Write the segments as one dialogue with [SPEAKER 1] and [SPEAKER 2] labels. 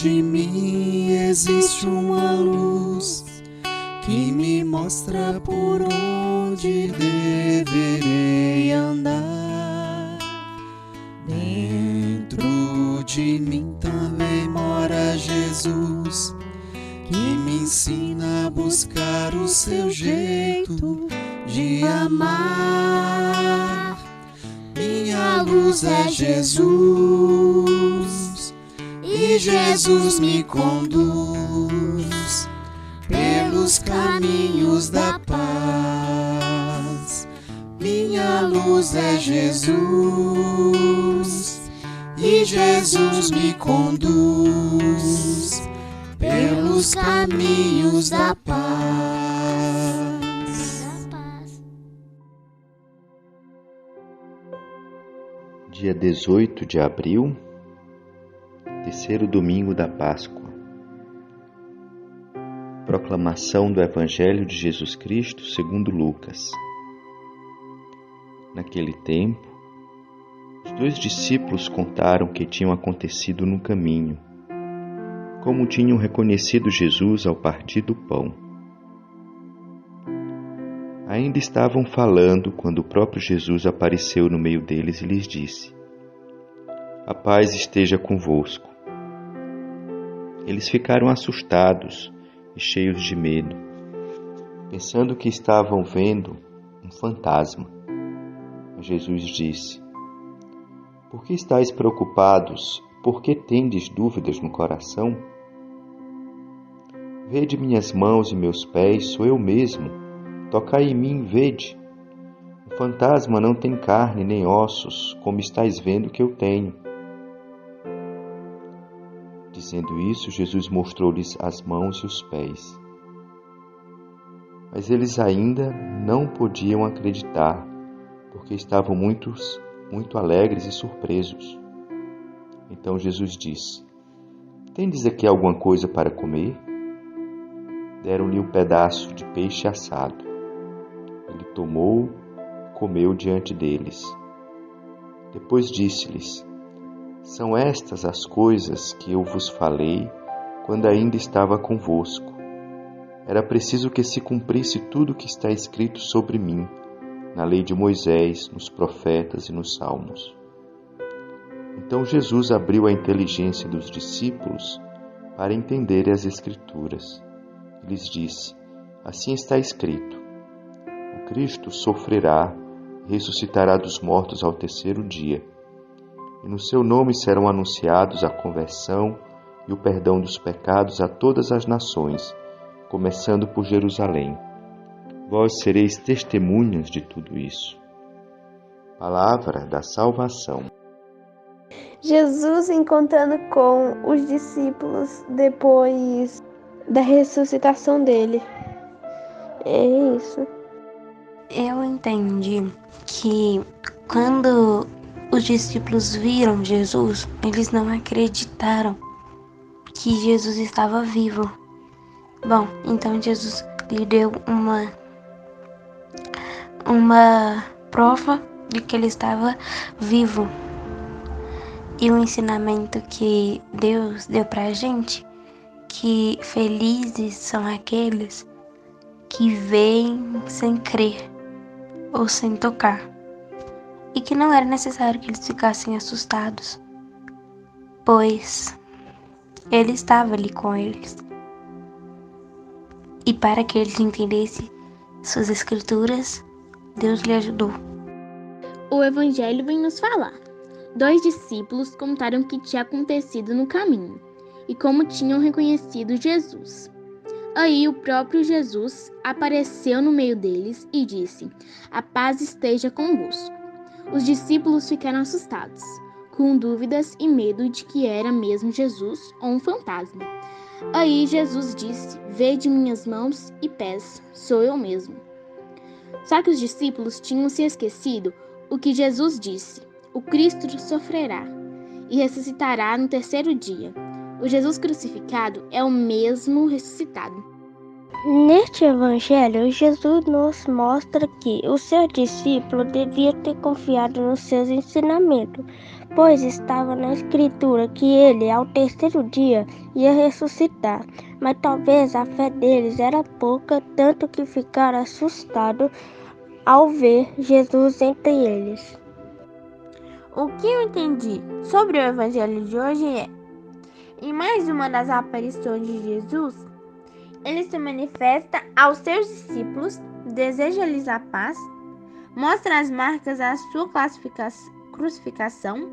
[SPEAKER 1] de mim existe uma luz que me mostra por onde deverei andar. Dentro de mim também mora Jesus, que me ensina a buscar o seu jeito de amar. Minha luz é Jesus, e Jesus me conduz pelos caminhos da paz. Minha luz é Jesus, e Jesus me conduz pelos caminhos da paz.
[SPEAKER 2] Dia 18 de abril, terceiro domingo da Páscoa. Proclamação do Evangelho de Jesus Cristo segundo Lucas. Naquele tempo, os 2 discípulos contaram o que tinha acontecido no caminho, como tinham reconhecido Jesus ao partir do pão. Ainda estavam falando quando o próprio Jesus apareceu no meio deles e lhes disse: "A paz esteja convosco." Eles ficaram assustados e cheios de medo, pensando que estavam vendo um fantasma. Mas Jesus disse: "Por que estáis preocupados? Por que tendes dúvidas no coração? Vede minhas mãos e meus pés, sou eu mesmo. Tocai em mim e vede. O fantasma não tem carne nem ossos, como estáis vendo que eu tenho." Dizendo isso, Jesus mostrou-lhes as mãos e os pés. Mas eles ainda não podiam acreditar, porque estavam muito alegres e surpresos. Então Jesus disse: "Tendes aqui alguma coisa para comer?" Deram-lhe um pedaço de peixe assado. Ele tomou, comeu diante deles. Depois disse-lhes: "São estas as coisas que eu vos falei quando ainda estava convosco. Era preciso que se cumprisse tudo o que está escrito sobre mim, na lei de Moisés, nos profetas e nos salmos." Então Jesus abriu a inteligência dos discípulos para entenderem as Escrituras. E lhes disse: "Assim está escrito: o Cristo sofrerá e ressuscitará dos mortos ao terceiro dia. E no seu nome serão anunciados a conversão e o perdão dos pecados a todas as nações, começando por Jerusalém. Vós sereis testemunhas de tudo isso." Palavra da salvação.
[SPEAKER 3] Jesus encontrando com os discípulos depois da ressuscitação dele. É isso.
[SPEAKER 4] Eu entendi que quando os discípulos viram Jesus, eles não acreditaram que Jesus estava vivo. Bom, então Jesus lhe deu uma prova de que ele estava vivo. E o ensinamento que Deus deu pra gente, que felizes são aqueles que veem sem crer ou sem tocar. E que não era necessário que eles ficassem assustados, pois ele estava ali com eles. E para que eles entendessem suas escrituras, Deus lhe ajudou.
[SPEAKER 5] O Evangelho vem nos falar. 2 discípulos contaram o que tinha acontecido no caminho e como tinham reconhecido Jesus. Aí o próprio Jesus apareceu no meio deles e disse: "A paz esteja convosco." Os discípulos ficaram assustados, com dúvidas e medo de que era mesmo Jesus ou um fantasma. Aí Jesus disse: "Vede minhas mãos e pés, sou eu mesmo." Só que os discípulos tinham se esquecido o que Jesus disse: "O Cristo sofrerá e ressuscitará no terceiro dia." O Jesus crucificado é o mesmo ressuscitado.
[SPEAKER 3] Neste evangelho, Jesus nos mostra que o seu discípulo devia ter confiado nos seus ensinamentos, pois estava na Escritura que ele, ao terceiro dia, ia ressuscitar. Mas talvez a fé deles era pouca, tanto que ficaram assustados ao ver Jesus entre eles.
[SPEAKER 5] O que eu entendi sobre o evangelho de hoje é: em mais uma das aparições de Jesus, ele se manifesta aos seus discípulos, deseja-lhes a paz, mostra as marcas da sua crucificação,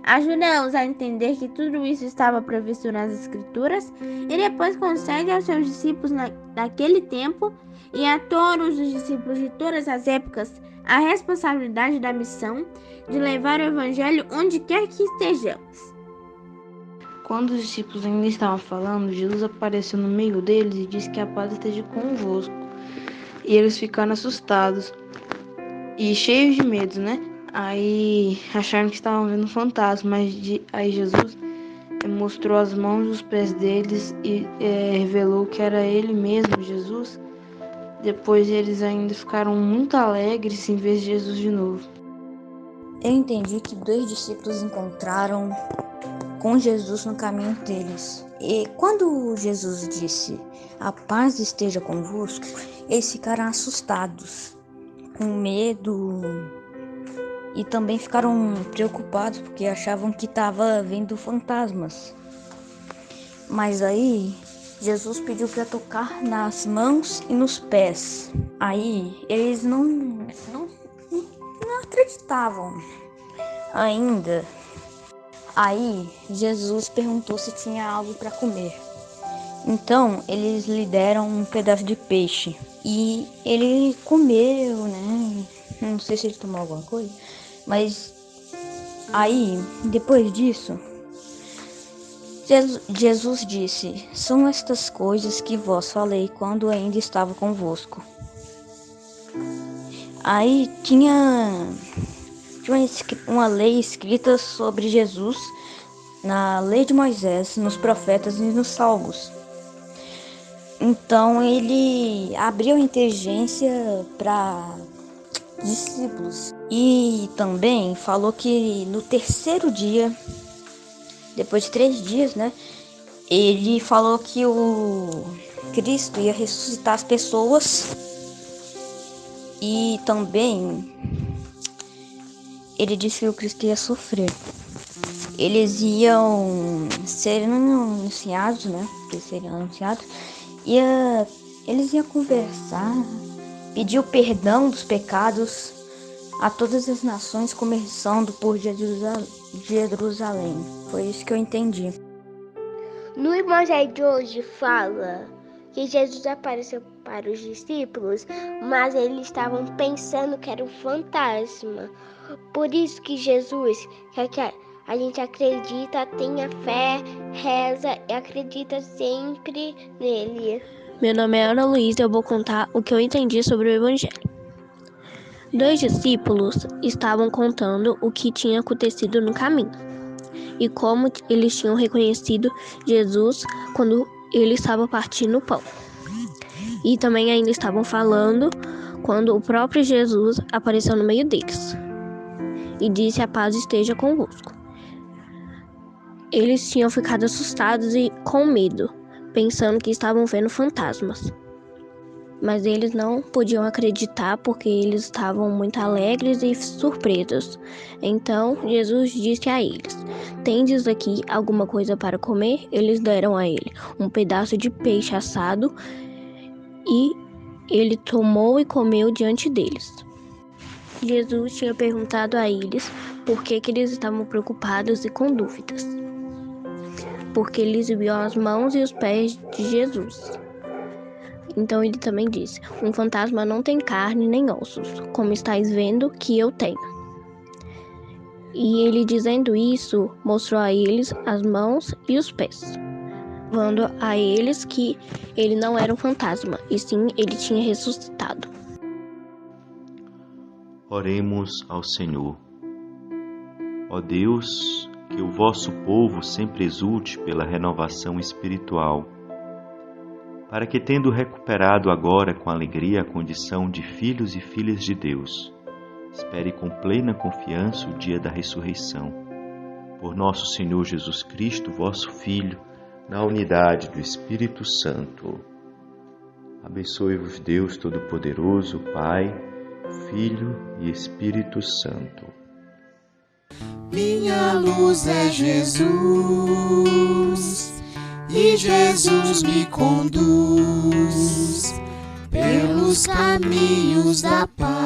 [SPEAKER 5] ajuda-os a entender que tudo isso estava previsto nas Escrituras e depois concede aos seus discípulos naquele tempo e a todos os discípulos de todas as épocas a responsabilidade da missão de levar o Evangelho onde quer que estejamos.
[SPEAKER 4] Quando os discípulos ainda estavam falando, Jesus apareceu no meio deles e disse que a paz esteja convosco. E eles ficaram assustados e cheios de medo, né? Aí acharam que estavam vendo um fantasma, mas aí Jesus mostrou as mãos e os pés deles e revelou que era ele mesmo, Jesus. Depois eles ainda ficaram muito alegres em ver Jesus de novo.
[SPEAKER 6] Eu entendi que 2 discípulos encontraram com Jesus no caminho deles. E quando Jesus disse, a paz esteja convosco, eles ficaram assustados, com medo e também ficaram preocupados porque achavam que estava vendo fantasmas. Mas aí Jesus pediu para tocar nas mãos e nos pés. Aí eles não acreditavam ainda. Aí Jesus perguntou se tinha algo para comer. Então eles lhe deram um pedaço de peixe e ele comeu, né? Não sei se ele tomou alguma coisa, mas aí depois disso Jesus disse: são estas coisas que vos falei quando ainda estava convosco. Aí tinha uma lei escrita sobre Jesus na lei de Moisés, nos profetas e nos salmos. Então ele abriu a inteligência para discípulos e também falou que no terceiro dia, depois de 3 dias, né, ele falou que o Cristo ia ressuscitar as pessoas e também ele disse que o Cristo ia sofrer. Eles iam ser anunciados, né? Eles seriam anunciados. Eles iam conversar, pedir o perdão dos pecados a todas as nações, começando por Jerusalém. Foi isso que eu entendi.
[SPEAKER 3] No evangelho de hoje fala que Jesus apareceu para os discípulos, mas eles estavam pensando que era um fantasma. Por isso que Jesus quer que a gente acredita, tenha fé, reza e acredita sempre nele. Meu nome é Ana Luísa e eu vou contar o que eu entendi sobre o evangelho. 2 discípulos estavam contando o que tinha acontecido no caminho e como eles tinham reconhecido Jesus quando ele estava partindo o pão. E também ainda estavam falando quando o próprio Jesus apareceu no meio deles e disse: a paz esteja convosco. Eles tinham ficado assustados e com medo, pensando que estavam vendo fantasmas. Mas eles não podiam acreditar porque eles estavam muito alegres e surpresos. Então Jesus disse a eles: tendes aqui alguma coisa para comer? Eles deram a ele um pedaço de peixe assado e ele tomou e comeu diante deles. Jesus tinha perguntado a eles por que eles estavam preocupados e com dúvidas. Porque eles viam as mãos e os pés de Jesus. Então ele também disse: um fantasma não tem carne nem ossos, como estáis vendo que eu tenho. E ele, dizendo isso, mostrou a eles as mãos e os pés, provando a eles que ele não era um fantasma, e sim ele tinha ressuscitado.
[SPEAKER 2] Oremos ao Senhor. Ó Deus, que o vosso povo sempre exulte pela renovação espiritual. para que, tendo recuperado agora com alegria a condição de filhos e filhas de Deus, espere com plena confiança o dia da ressurreição. Por nosso Senhor Jesus Cristo, vosso Filho, na unidade do Espírito Santo. Abençoe-vos Deus Todo-Poderoso, Pai, Filho e Espírito Santo.
[SPEAKER 1] Minha luz é Jesus, e Jesus me conduz pelos caminhos da paz.